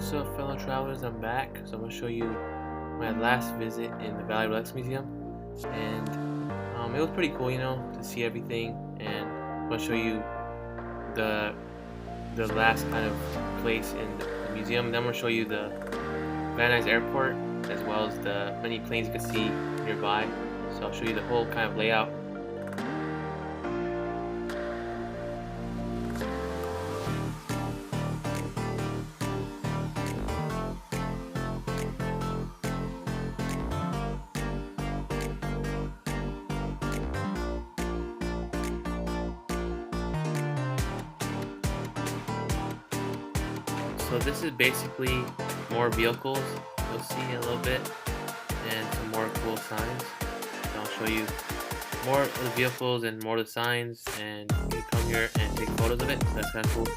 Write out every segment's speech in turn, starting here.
So fellow travelers, I'm back. So I'm going to show you my last visit in the Relics Museum, and it was pretty cool, to see everything. And I'm going to show you the last kind of place in the museum. And then I'm going to show you the Nuys Airport, as well as the many planes you can see nearby. So I'll show you the whole kind of layout. So this is basically more vehicles you'll see in a little bit, and some more cool signs. So I'll show you more of the vehicles and more of the signs, and you can come here and take photos of it. So that's kind of cool.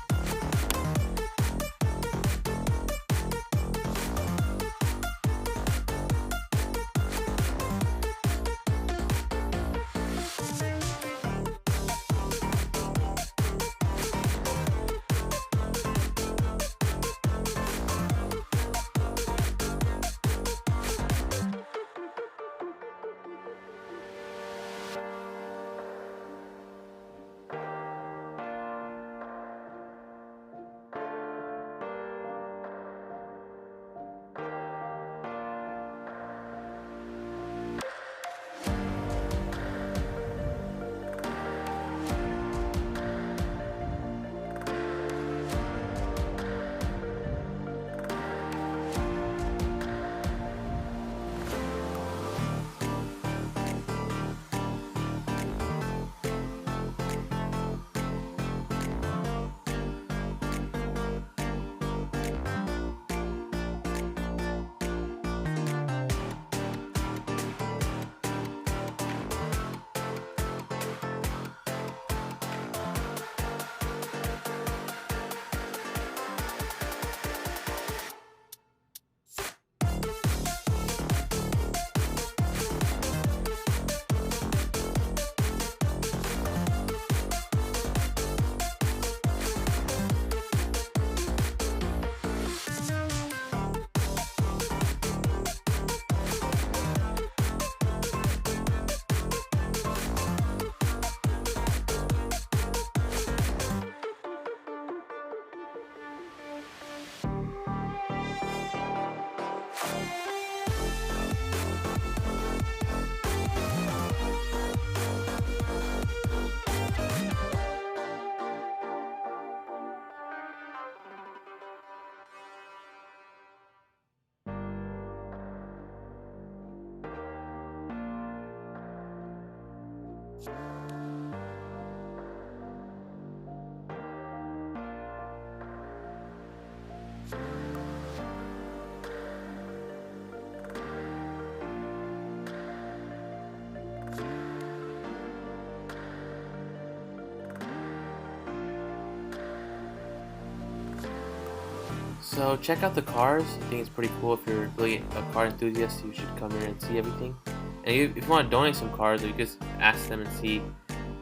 So check out the cars. I think it's pretty cool. If you're really a car enthusiast, you should come here and see everything. And if you want to donate some cars, you just ask them and see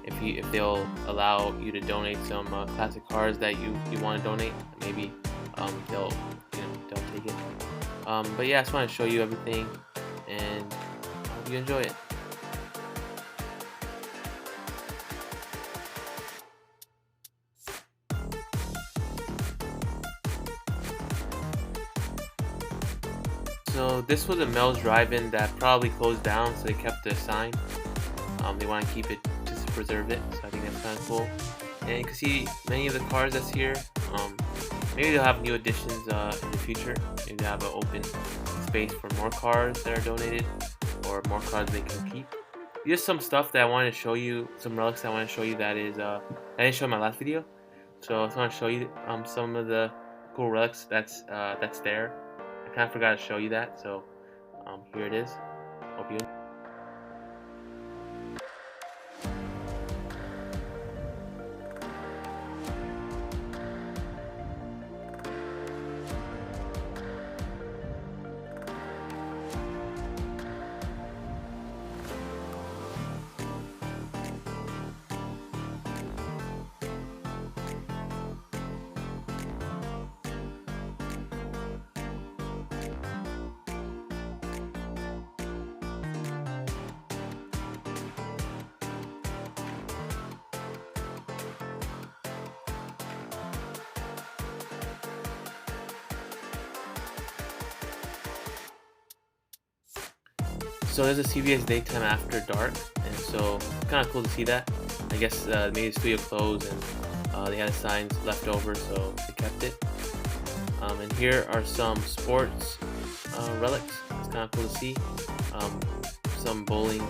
if they'll allow you to donate some classic cars that you want to donate. Maybe they'll take it. But yeah, I just want to show you everything, and I hope you enjoy it. So this was a Mel's Drive-In that probably closed down, so they kept the sign. They want to keep it just to preserve it, so I think that's kind of cool. And you can see many of the cars that's here. Maybe they'll have new additions in the future. Maybe they'll have an open space for more cars that are donated, or more cars they can keep. Just some stuff that I wanted to show you, some relics that I want to show you that is I didn't show in my last video. So I just want to show you some of the cool relics that's there. I kind of forgot to show you that, so here it is. Hope you enjoy. So there's a CBS Daytime After Dark, and so it's kind of cool to see that. I guess maybe the studio closed and they had signs left over, so they kept it. And here are some sports relics. It's kind of cool to see. Um, some bowling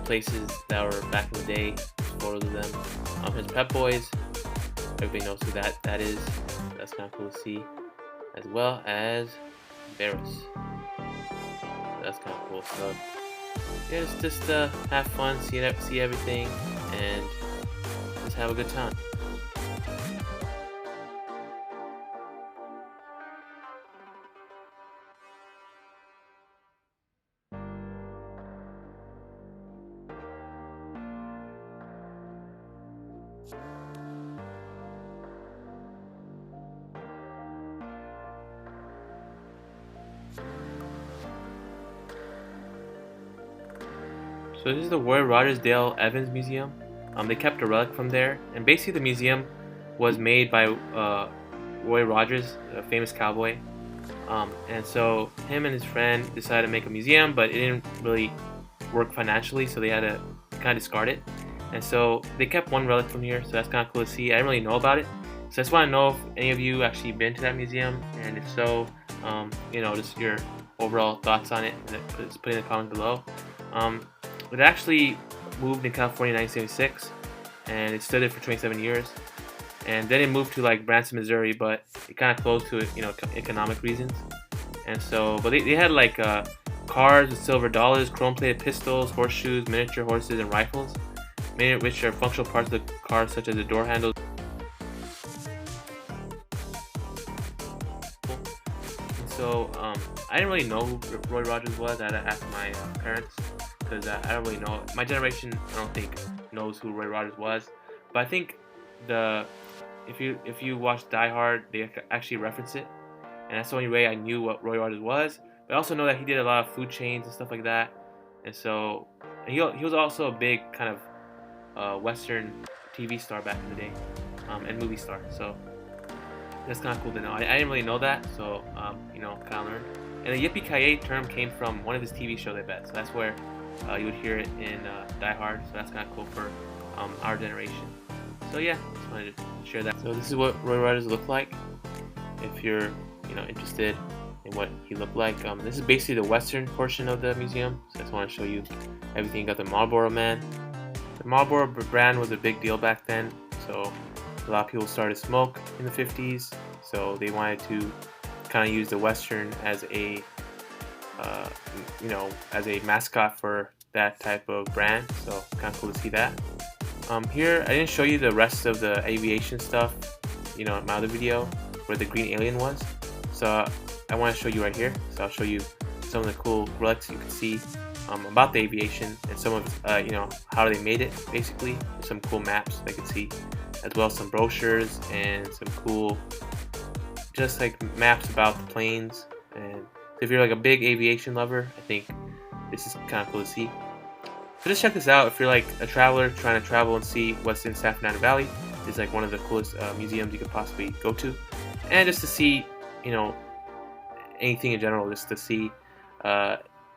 places that were back in the day, photos of them. Here's Pep Boys. Everybody knows who that is. That's kind of cool to see, as well as Barris. That's kind of cool. So yeah, just have fun, see everything, and just have a good time. So this is the Roy Rogers Dale Evans Museum. They kept a relic from there, and basically the museum was made by Roy Rogers, a famous cowboy. And so him and his friend decided to make a museum, but it didn't really work financially, so they had to kind of discard it. And so they kept one relic from here, so that's kind of cool to see. I didn't really know about it, so I just want to know if any of you actually been to that museum, and if so, just your overall thoughts on it, and just put in the comments below. It actually moved in California in 1976, and it stood there for 27 years. And then it moved to like Branson, Missouri, but it kind of closed to economic reasons. And so, but they had like cars with silver dollars, chrome-plated pistols, horseshoes, miniature horses, and rifles, many of which are functional parts of the car, such as the door handles. And so, I didn't really know who Roy Rogers was. I had to ask my parents because I don't really know. My generation, I don't think, knows who Roy Rogers was. But I think if you watch Die Hard, they actually reference it, and that's the only way I knew what Roy Rogers was. But I also know that he did a lot of food chains and stuff like that, and so he was also a big kind of Western TV star back in the day, and movie star. So that's kind of cool to know. I didn't really know that, so kind of learned. And the yippee-ki-yay term came from one of his TV shows, I bet. So that's where you would hear it in Die Hard. So that's kind of cool for our generation. So yeah, just wanted to share that. So this is what Roy Rogers looked like. If you're interested in what he looked like, this is basically the western portion of the museum. So I just want to show you everything. You got the Marlboro Man. The Marlboro brand was a big deal back then. So a lot of people started to smoke in the 50s. So they wanted to kind of use the western as a as a mascot for that type of brand. So kind of cool to see that. Here, I didn't show you the rest of the aviation stuff, in my other video where the green alien was. So I want to show you right here. So I'll show you some of the cool relics you can see about the aviation and some of how they made it. Basically, some cool maps they could see, as well as some brochures and some cool, just like maps about the planes. And if you're like a big aviation lover, I think this is kind of cool to see. So just check this out if you're like a traveler trying to travel and see what's in San Fernando Valley. It's like one of the coolest museums you could possibly go to, and just to see anything in general, just to see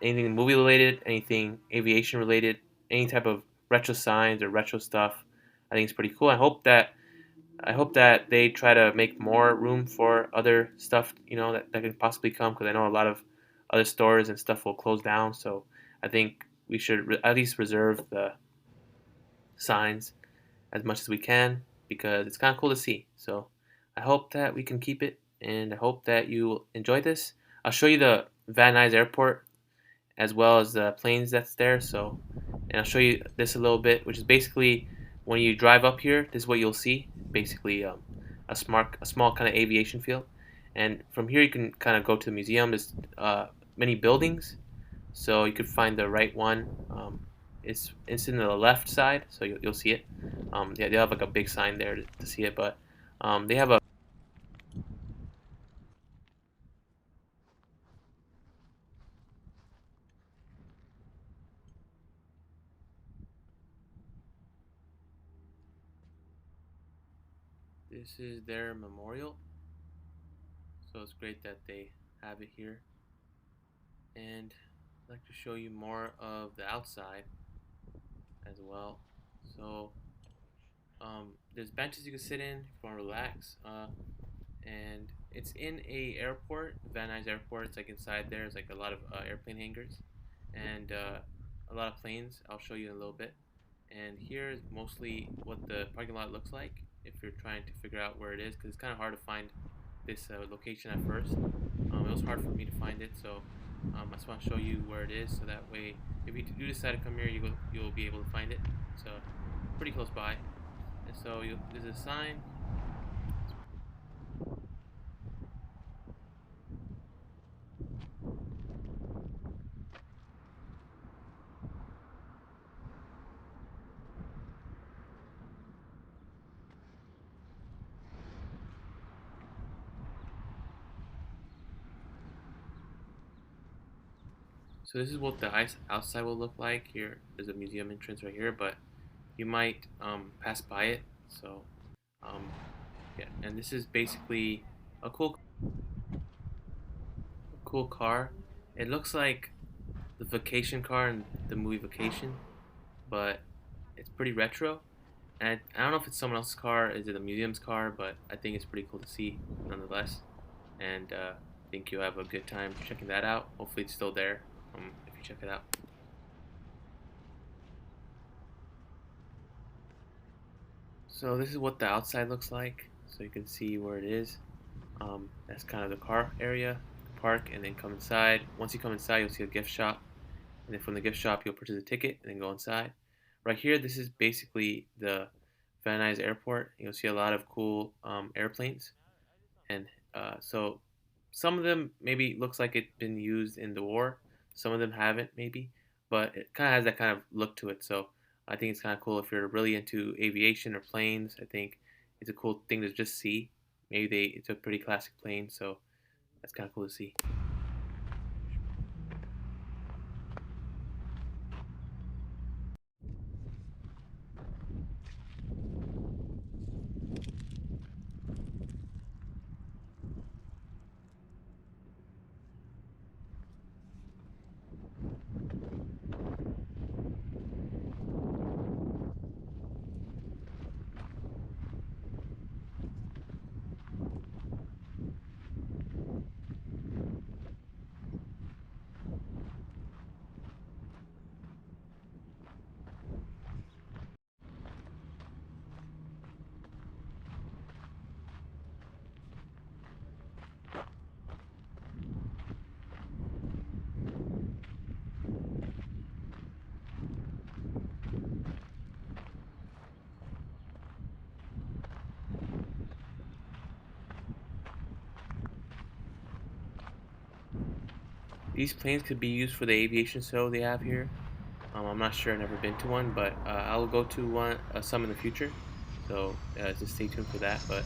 anything movie related, anything aviation related, any type of retro signs or retro stuff. I think it's pretty cool. I hope that they try to make more room for other stuff, that can possibly come, because I know a lot of other stores and stuff will close down. So I think we should at least reserve the signs as much as we can, because it's kind of cool to see. So I hope that we can keep it, and I hope that you enjoy this. I'll show you the Nuys Airport as well as the planes that's there. So, and I'll show you this a little bit, which is basically when you drive up here, this is what you'll see. Basically, a small kind of aviation field, and from here you can kind of go to the museum. There's many buildings, so you could find the right one. It's in the left side, so you'll see it. Yeah, they have like a big sign there to see it, but they have a. This is their memorial, so it's great that they have it here. And I'd like to show you more of the outside as well. So there's benches you can sit in if you want to relax. And it's in a airport, Van Nuys Airport. It's like inside there. It's like a lot of airplane hangars and a lot of planes. I'll show you in a little bit. And here is mostly what the parking lot looks like if you're trying to figure out where it is, because it's kind of hard to find this location at first. It was hard for me to find it, so I just want to show you where it is, so that way, if you do decide to come here, you'll be able to find it. So pretty close by, and so there's a sign. So this is what the outside will look like. Here, there's a museum entrance right here, but you might pass by it. So um, yeah, and this is basically a cool car. It looks like the vacation car in the movie Vacation, but it's pretty retro. And I don't know if it's someone else's car, is it a museum's car, but I think it's pretty cool to see nonetheless. And I think you'll have a good time checking that out. Hopefully, it's still there if you check it out. So this is what the outside looks like. So you can see where it is. That's kind of the car area, park, and then come inside. Once you come inside, you'll see a gift shop, and then from the gift shop, you'll purchase a ticket and then go inside. Right here, this is basically the Van Nuys Airport. You'll see a lot of cool airplanes, and so some of them maybe looks like it's been used in the war. Some of them haven't, maybe, but it kind of has that kind of look to it. So I think it's kind of cool if you're really into aviation or planes. I think it's a cool thing to just see. Maybe it's a pretty classic plane, so that's kind of cool to see. These planes could be used for the aviation show they have here. I'm not sure, I've never been to one, but I'll go to some in the future. So just stay tuned for that. But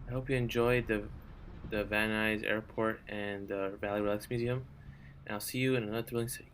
I hope you enjoyed the Van Nuys Airport and the Valley Relics Museum. And I'll see you in another thrilling city.